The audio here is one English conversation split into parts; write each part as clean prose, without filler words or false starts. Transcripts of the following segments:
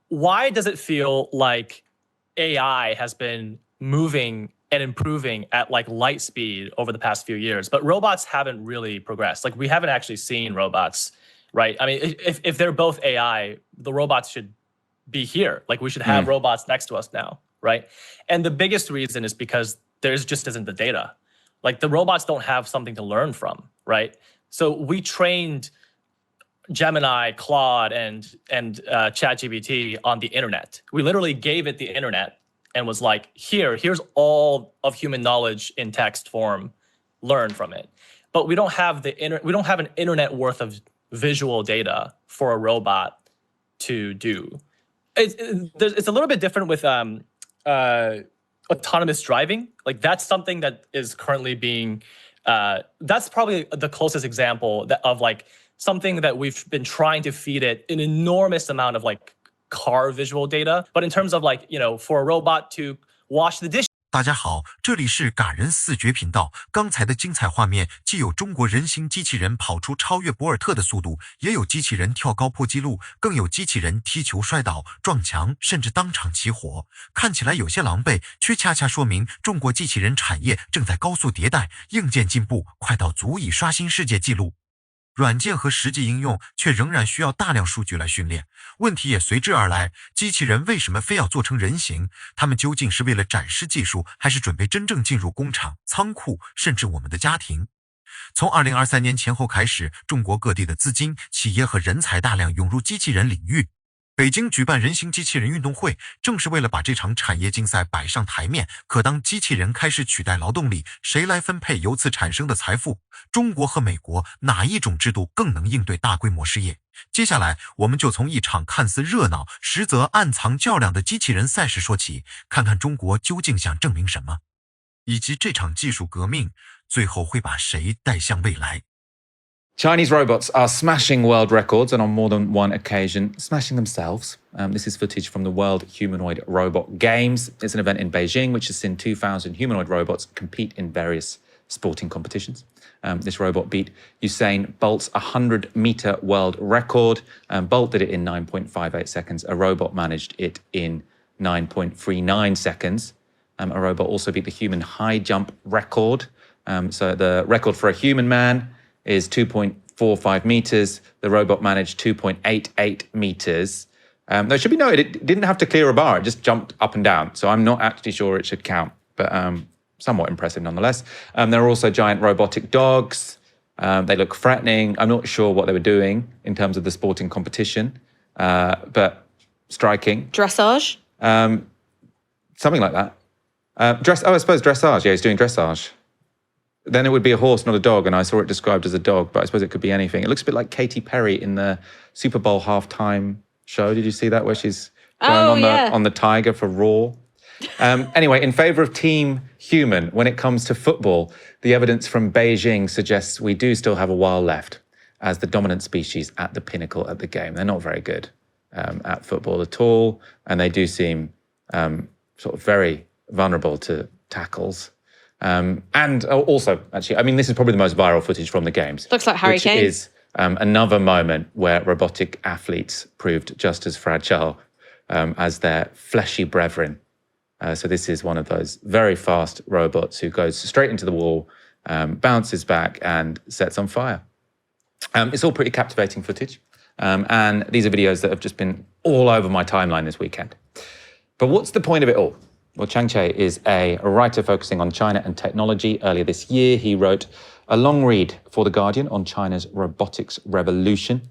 why does it feel like AI has been moving and improving at like light speed over the past few years, but robots haven't really progressed? Like we haven't actually seen robots, right? I mean, if they're both AI, the robots should be here. Like we should have robots next to us now, right? And the biggest reason is because there just isn't the data. Like the robots don't have something to learn from, right? So we trained Gemini, Claude, and ChatGPT on the internet. We literally gave it the internet and was like, here's all of human knowledge in text form. Learn from it. But we don't have an internet worth of visual data for a robot to do. It's a little bit different with autonomous driving. Like that's something that is currently being. That's probably the closest example of like something that we've been trying to feed it an enormous amount of like car visual data. But in terms of like, for a robot to wash the dish. 大家好，这里是感人四绝频道。刚才的精彩画面，既有中国人形机器人跑出超越博尔特的速度，也有机器人跳高破纪录，更有机器人踢球摔倒、撞墙，甚至当场起火。看起来有些狼狈，却恰恰说明中国机器人产业正在高速迭代，硬件进步快到足以刷新世界纪录。软件和实际应用却仍然需要大量数据来训练，问题也随之而来。机器人为什么非要做成人形？他们究竟是为了展示技术，还是准备真正进入工厂、仓库，甚至我们的家庭？从2023年前后开始，中国各地的资金、企业和人才大量涌入机器人领域。北京举办人形机器人运动会，正是为了把这场产业竞赛摆上台面。可当机器人开始取代劳动力，谁来分配由此产生的财富？中国和美国哪一种制度更能应对大规模失业？接下来，我们就从一场看似热闹，实则暗藏较量的机器人赛事说起，看看中国究竟想证明什么，以及这场技术革命最后会把谁带向未来。Chinese robots are smashing world records and on more than one occasion smashing themselves. This is footage from the World Humanoid Robot Games. It's an event in Beijing which has seen 2,000 humanoid robots compete in various sporting competitions. This robot beat Usain Bolt's 100-meter world record. Bolt did it in 9.58 seconds. A robot managed it in 9.39 seconds. A robot also beat the human high jump record. So the record for a human man is 2.45 meters. The robot managed 2.88 meters. There should be noted, it didn't have to clear a bar. It just jumped up and down. So I'm not actually sure it should count, but somewhat impressive nonetheless. There are also giant robotic dogs. They look threatening. I'm not sure what they were doing in terms of the sporting competition, but striking. Dressage? Something like that. I suppose dressage. Yeah, he's doing dressage. Then it would be a horse, not a dog, and I saw it described as a dog, but I suppose it could be anything. It looks a bit like Katy Perry in the Super Bowl halftime show. Did you see that, where she's going on the tiger for Raw? Anyway, in favour of Team Human, when it comes to football, the evidence from Beijing suggests we do still have a while left as the dominant species at the pinnacle of the game. They're not very good at football at all, and they do seem sort of very vulnerable to tackles. And also, actually, I mean, this is probably the most viral footage from the games. Looks like Harry Kane. Which is another moment where robotic athletes proved just as fragile as their fleshy brethren. So this is one of those very fast robots who goes straight into the wall, bounces back and sets on fire. It's all pretty captivating footage. And these are videos that have just been all over my timeline this weekend. But what's the point of it all? Well, Chang Che is a writer focusing on China and technology. Earlier this year, he wrote a long read for The Guardian on China's robotics revolution.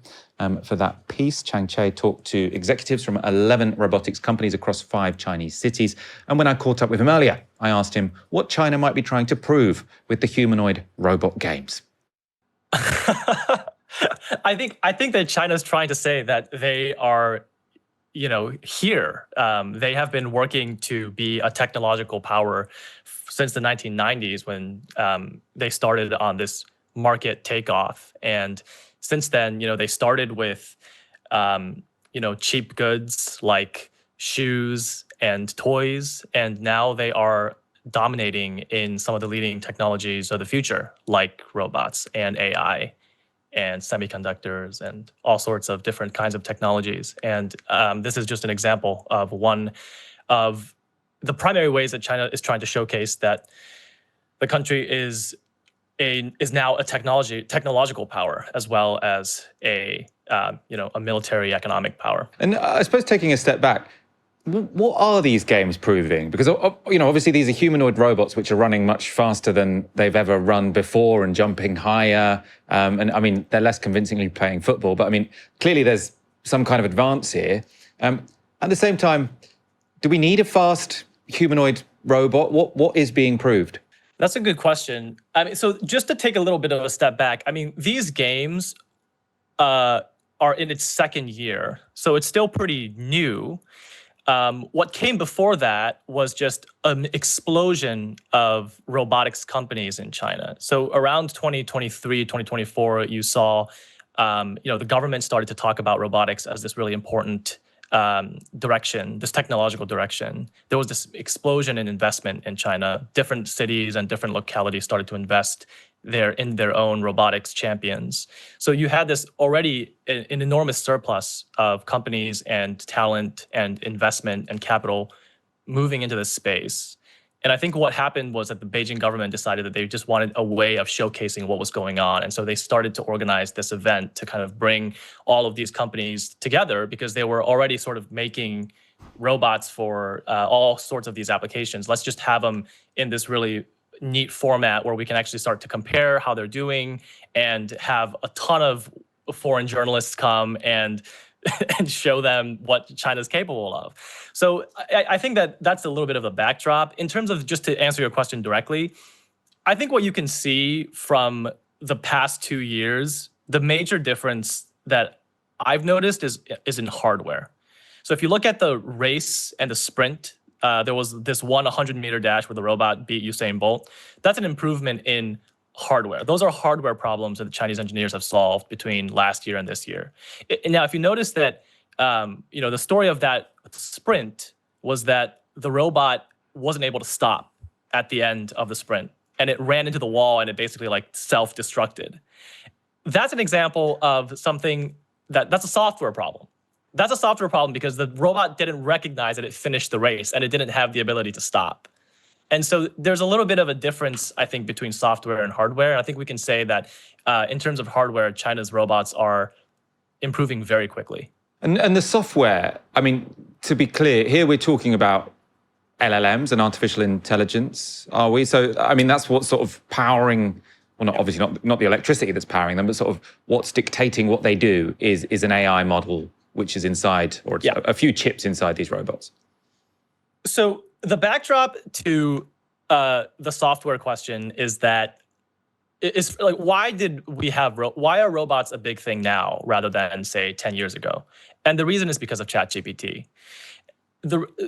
For that piece, Chang Che talked to executives from 11 robotics companies across 5 Chinese cities. And when I caught up with him earlier, I asked him what China might be trying to prove with the humanoid robot games. I think that China's trying to say that they are here. They have been working to be a technological power since the 1990s when they started on this market takeoff. And since then, they started with, cheap goods like shoes and toys. And now they are dominating in some of the leading technologies of the future, like robots and AI. and semiconductors and all sorts of different kinds of technologies. And this is just an example of one of the primary ways that China is trying to showcase that the country is now a technological power as well as a military economic power. And I suppose taking a step back, what are these games proving? Because obviously these are humanoid robots which are running much faster than they've ever run before and jumping higher. And I mean, they're less convincingly playing football, but I mean, clearly there's some kind of advance here. At the same time, do we need a fast humanoid robot? What is being proved? That's a good question. I mean, so just to take a little bit of a step back, I mean, these games are in its second year, so it's still pretty new. What came before that was just an explosion of robotics companies in China. So around 2023, 2024, you saw, the government started to talk about robotics as this really important direction, this technological direction. There was this explosion in investment in China. Different cities and different localities started to invest in their own robotics champions. So you had this already an enormous surplus of companies and talent and investment and capital moving into this space. And I think what happened was that the Beijing government decided that they just wanted a way of showcasing what was going on. And so they started to organize this event to kind of bring all of these companies together because they were already sort of making robots for all sorts of these applications. Let's just have them in this really neat format where we can actually start to compare how they're doing and have a ton of foreign journalists come and show them what China's capable of. So I think that that's a little bit of a backdrop. In terms of, just to answer your question directly, I think what you can see from the past 2 years, the major difference that I've noticed is in hardware. So if you look at the race and the sprint, there was this 100-meter dash where the robot beat Usain Bolt. That's an improvement in hardware. Those are hardware problems that the Chinese engineers have solved between last year and this year. Now, if you notice that, the story of that sprint was that the robot wasn't able to stop at the end of the sprint, and it ran into the wall and it basically like self-destructed. That's an example of something that's a software problem. That's a software problem because the robot didn't recognize that it finished the race and it didn't have the ability to stop. And so there's a little bit of a difference, I think, between software and hardware. I think we can say that in terms of hardware, China's robots are improving very quickly. And the software, I mean, to be clear, here we're talking about LLMs and artificial intelligence, are we? So, I mean, that's what's sort of powering, well, obviously not the electricity that's powering them, but sort of what's dictating what they do is an AI model, which is inside, or a few chips inside these robots. So the backdrop to the software question is that it's like, why are robots a big thing now rather than, say, 10 years ago? And the reason is because of ChatGPT.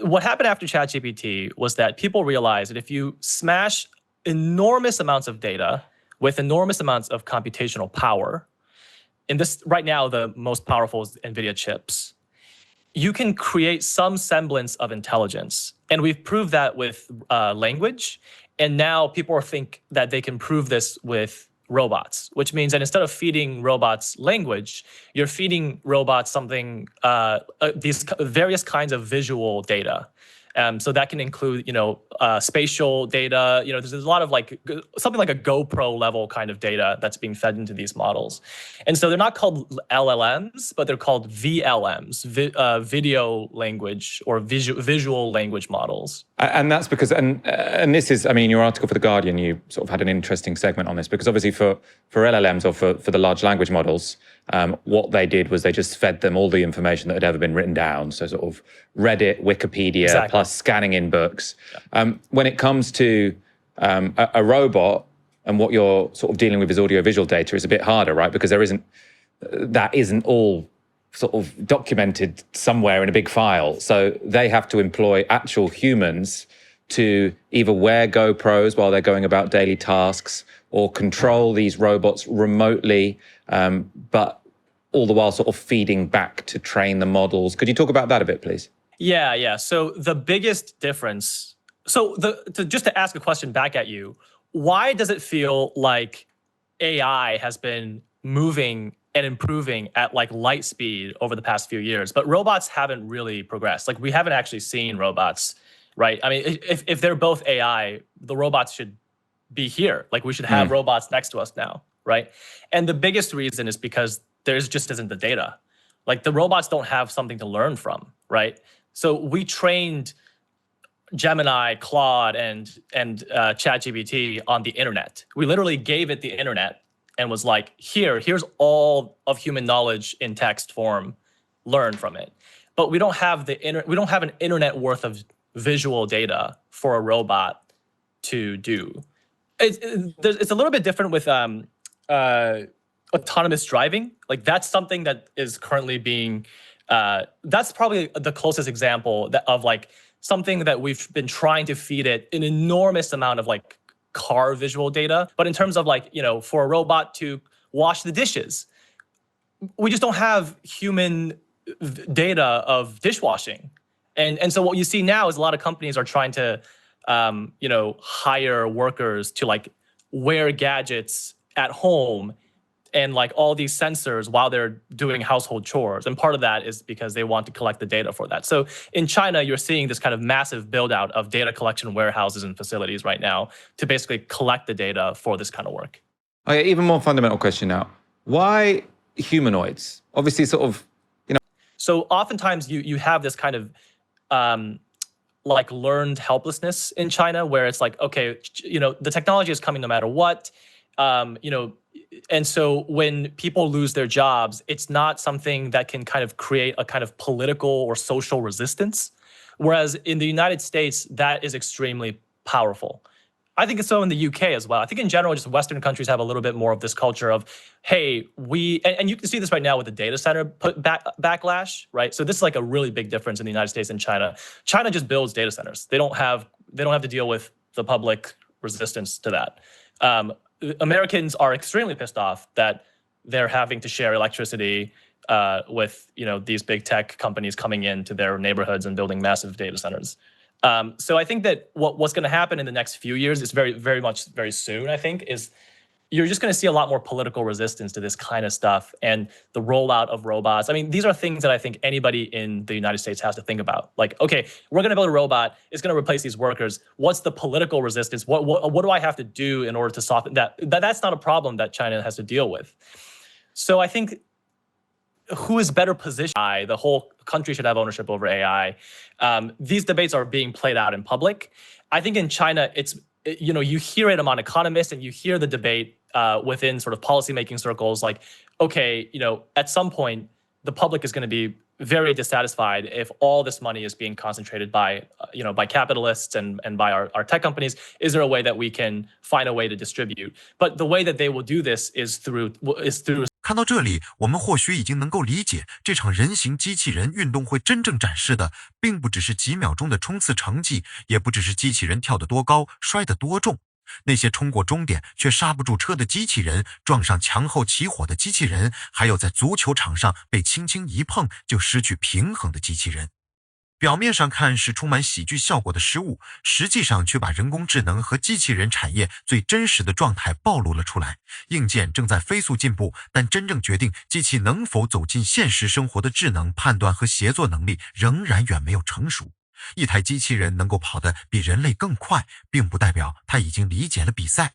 What happened after ChatGPT was that people realized that if you smash enormous amounts of data with enormous amounts of computational power, in this right now, the most powerful is NVIDIA chips, you can create some semblance of intelligence. And we've proved that with language. And now people think that they can prove this with robots, which means that instead of feeding robots language, you're feeding robots something, these various kinds of visual data. So that can include, spatial data. There's a lot of something like a GoPro level kind of data that's being fed into these models. And so they're not called LLMs, but they're called VLMs, video language or visual language models. And that's because, and this is, I mean, your article for The Guardian, you sort of had an interesting segment on this, because obviously for LLMs or for the large language models, what they did was they just fed them all the information that had ever been written down. So sort of Reddit, Wikipedia, exactly, plus scanning in books. Yeah. When it comes to a robot, and what you're sort of dealing with is audiovisual data, is a bit harder, right? Because that isn't all sort of documented somewhere in a big file. So they have to employ actual humans to either wear GoPros while they're going about daily tasks or control these robots remotely, but all the while sort of feeding back to train the models. Could you talk about that a bit, please? Yeah. So the biggest difference, just to ask a question back at you, why does it feel like AI has been moving and improving at like light speed over the past few years, but robots haven't really progressed. Like we haven't actually seen robots, right? I mean, if they're both AI, the robots should be here. Like we should have robots next to us now, right? And the biggest reason is because there's just isn't the data. Like the robots don't have something to learn from, right? So we trained Gemini, Claude, and ChatGPT on the internet. We literally gave it the internet and was like, here's all of human knowledge in text form. Learn from it. But we don't have we don't have an internet worth of visual data for a robot to do. It's a little bit different with autonomous driving. Like that's something that is currently being that's probably the closest example of like something that we've been trying to feed it an enormous amount of like car visual data. But in terms of like, you know, for a robot to wash the dishes, we just don't have human data of dishwashing. And so what you see now is a lot of companies are trying to, you know, hire workers to like wear gadgets at home and like all these sensors while they're doing household chores. And part of that is because they want to collect the data for that. So in China, you're seeing this kind of massive build out of data collection warehouses and facilities right now to basically collect the data for this kind of work. Okay, even more fundamental question now. Why humanoids? Obviously sort of, you know. So oftentimes you have this kind of like learned helplessness in China where it's like, okay, you know, the technology is coming no matter what, you know, and so when people lose their jobs, it's not something that can kind of create a kind of political or social resistance. Whereas in the United States, that is extremely powerful. I think it's so in the UK as well. I think in general, just Western countries have a little bit more of this culture of, hey, and you can see this right now with the data center backlash, right? So this is like a really big difference in the United States and China. China just builds data centers. They don't have to deal with the public resistance to that. Americans are extremely pissed off that they're having to share electricity with, you know, these big tech companies coming into their neighborhoods and building massive data centers. So I think that what's going to happen in the next few years is very soon, I think, is you're just going to see a lot more political resistance to this kind of stuff and the rollout of robots. I mean, these are things that I think anybody in the United States has to think about. Like, okay, we're going to build a robot. It's going to replace these workers. What's the political resistance? What do I have to do in order to soften that? That's not a problem that China has to deal with. So I think who is better positioned? The whole country should have ownership over AI. These debates are being played out in public. I think in China, it's, you know, you hear it among economists and you hear the debate within sort of policymaking circles like, okay, you know, at some point, the public is going to be very dissatisfied if all this money is being concentrated by, you know, by capitalists and by our tech companies. Is there a way that we can find a way to distribute? But the way that they will do this is through. 看到这里，我们或许已经能够理解，这场人形机器人运动会真正展示的，并不只是几秒钟的冲刺成绩，也不只是机器人跳得多高、摔得多重。那些冲过终点却刹不住车的机器人，撞上墙后起火的机器人，还有在足球场上被轻轻一碰就失去平衡的机器人。表面上看是充满喜剧效果的失误，实际上却把人工智能和机器人产业最真实的状态暴露了出来。硬件正在飞速进步，但真正决定机器能否走进现实生活的智能判断和协作能力仍然远没有成熟。一台机器人能够跑得比人类更快，并不代表它已经理解了比赛。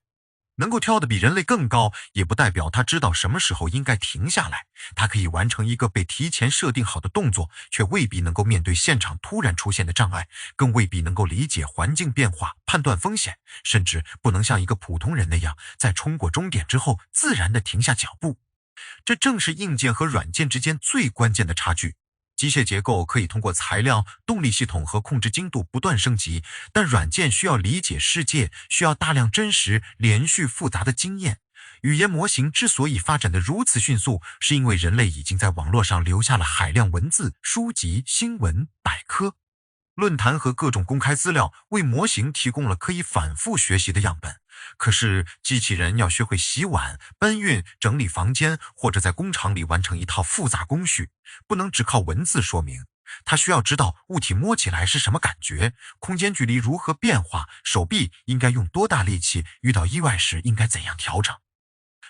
能够跳得比人类更高，也不代表他知道什么时候应该停下来。他可以完成一个被提前设定好的动作，却未必能够面对现场突然出现的障碍，更未必能够理解环境变化、判断风险，甚至不能像一个普通人那样，在冲过终点之后自然地停下脚步。这正是硬件和软件之间最关键的差距。机械结构可以通过材料、动力系统和控制精度不断升级，但软件需要理解世界，需要大量真实、连续、复杂的经验。语言模型之所以发展得如此迅速，是因为人类已经在网络上留下了海量文字、书籍、新闻、百科。论坛和各种公开资料为模型提供了可以反复学习的样本。可是机器人要学会洗碗、搬运、整理房间，或者在工厂里完成一套复杂工序，不能只靠文字说明。它需要知道物体摸起来是什么感觉，空间距离如何变化，手臂应该用多大力气，遇到意外时应该怎样调整。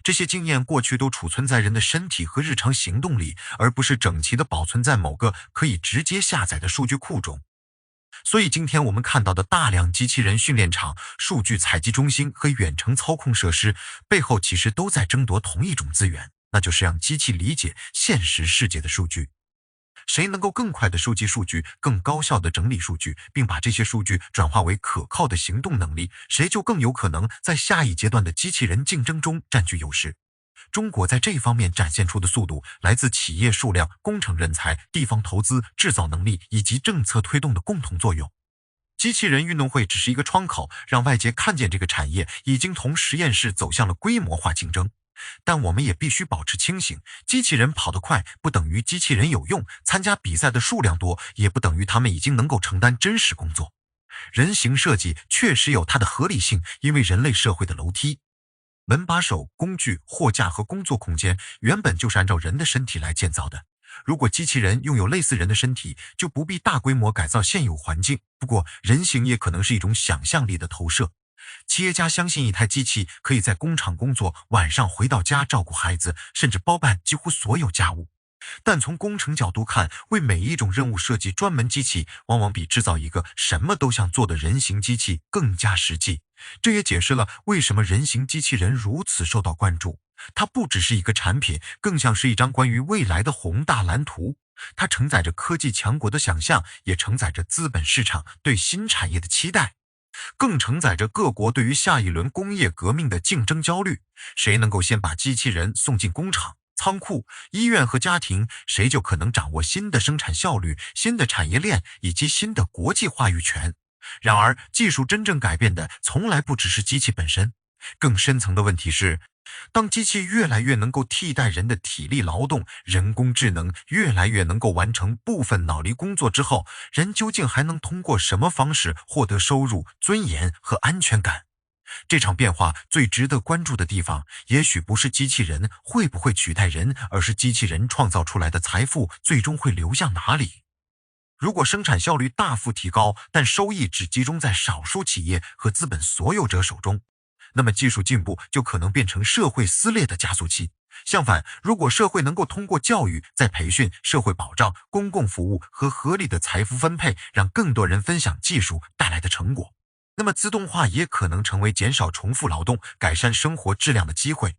这些经验过去都储存在人的身体和日常行动里，而不是整齐地保存在某个可以直接下载的数据库中。所以今天我们看到的大量机器人训练场、数据采集中心和远程操控设施，背后其实都在争夺同一种资源，那就是让机器理解现实世界的数据。谁能够更快地收集数据，更高效地整理数据，并把这些数据转化为可靠的行动能力，谁就更有可能在下一阶段的机器人竞争中占据优势。中国在这方面展现出的速度，来自企业数量、工程人才、地方投资、制造能力以及政策推动的共同作用。机器人运动会只是一个窗口，让外界看见这个产业已经从实验室走向了规模化竞争。但我们也必须保持清醒，机器人跑得快不等于机器人有用，参加比赛的数量多也不等于他们已经能够承担真实工作。人形设计确实有它的合理性，因为人类社会的楼梯、门把手、工具、货架和工作空间原本就是按照人的身体来建造的。如果机器人拥有类似人的身体，就不必大规模改造现有环境。不过，人形也可能是一种想象力的投射。企业家相信一台机器可以在工厂工作，晚上回到家照顾孩子，甚至包办几乎所有家务。但从工程角度看，为每一种任务设计专门机器，往往比制造一个什么都想做的人形机器更加实际。这也解释了为什么人形机器人如此受到关注。它不只是一个产品，更像是一张关于未来的宏大蓝图。它承载着科技强国的想象，也承载着资本市场对新产业的期待，更承载着各国对于下一轮工业革命的竞争焦虑。谁能够先把机器人送进工厂、仓库、医院和家庭，谁就可能掌握新的生产效率、新的产业链以及新的国际话语权。然而，技术真正改变的从来不只是机器本身，更深层的问题是，当机器越来越能够替代人的体力劳动，人工智能越来越能够完成部分脑力工作之后，人究竟还能通过什么方式获得收入、尊严和安全感？这场变化最值得关注的地方，也许不是机器人会不会取代人，而是机器人创造出来的财富最终会流向哪里。如果生产效率大幅提高，但收益只集中在少数企业和资本所有者手中，那么技术进步就可能变成社会撕裂的加速器。相反，如果社会能够通过教育、再培训、社会保障、公共服务和合理的财富分配，让更多人分享技术带来的成果，那么自动化也可能成为减少重复劳动、改善生活质量的机会。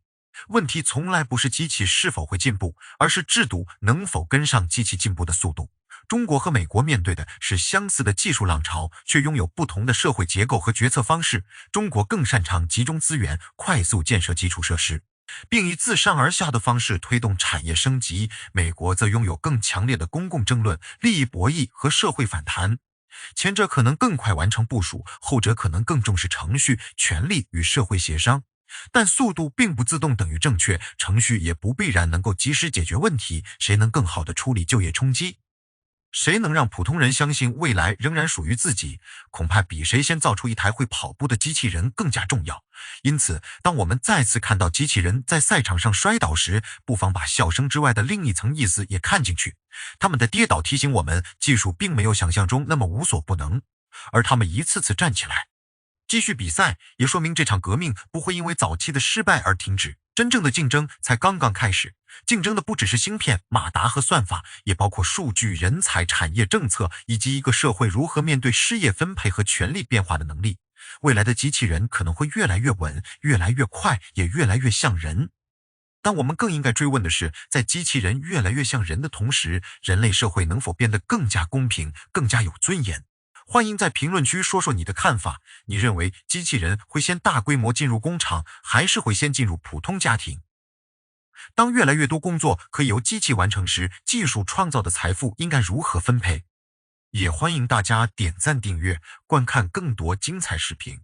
问题从来不是机器是否会进步，而是制度能否跟上机器进步的速度。中国和美国面对的是相似的技术浪潮，却拥有不同的社会结构和决策方式。中国更擅长集中资源，快速建设基础设施，并以自上而下的方式推动产业升级。美国则拥有更强烈的公共争论、利益博弈和社会反弹。前者可能更快完成部署，后者可能更重视程序、权力与社会协商。但速度并不自动等于正确，程序也不必然能够及时解决问题。谁能更好地处理就业冲击？谁能让普通人相信未来仍然属于自己，恐怕比谁先造出一台会跑步的机器人更加重要。因此，当我们再次看到机器人在赛场上摔倒时，不妨把笑声之外的另一层意思也看进去。他们的跌倒提醒我们，技术并没有想象中那么无所不能，而他们一次次站起来，继续比赛，也说明这场革命不会因为早期的失败而停止。真正的竞争才刚刚开始，竞争的不只是芯片、马达和算法，也包括数据、人才、产业政策，以及一个社会如何面对事业分配和权力变化的能力。未来的机器人可能会越来越稳，越来越快，也越来越像人。但我们更应该追问的是，在机器人越来越像人的同时，人类社会能否变得更加公平、更加有尊严？欢迎在评论区说说你的看法。你认为机器人会先大规模进入工厂，还是会先进入普通家庭？当越来越多工作可以由机器完成时，技术创造的财富应该如何分配？也欢迎大家点赞订阅，观看更多精彩视频。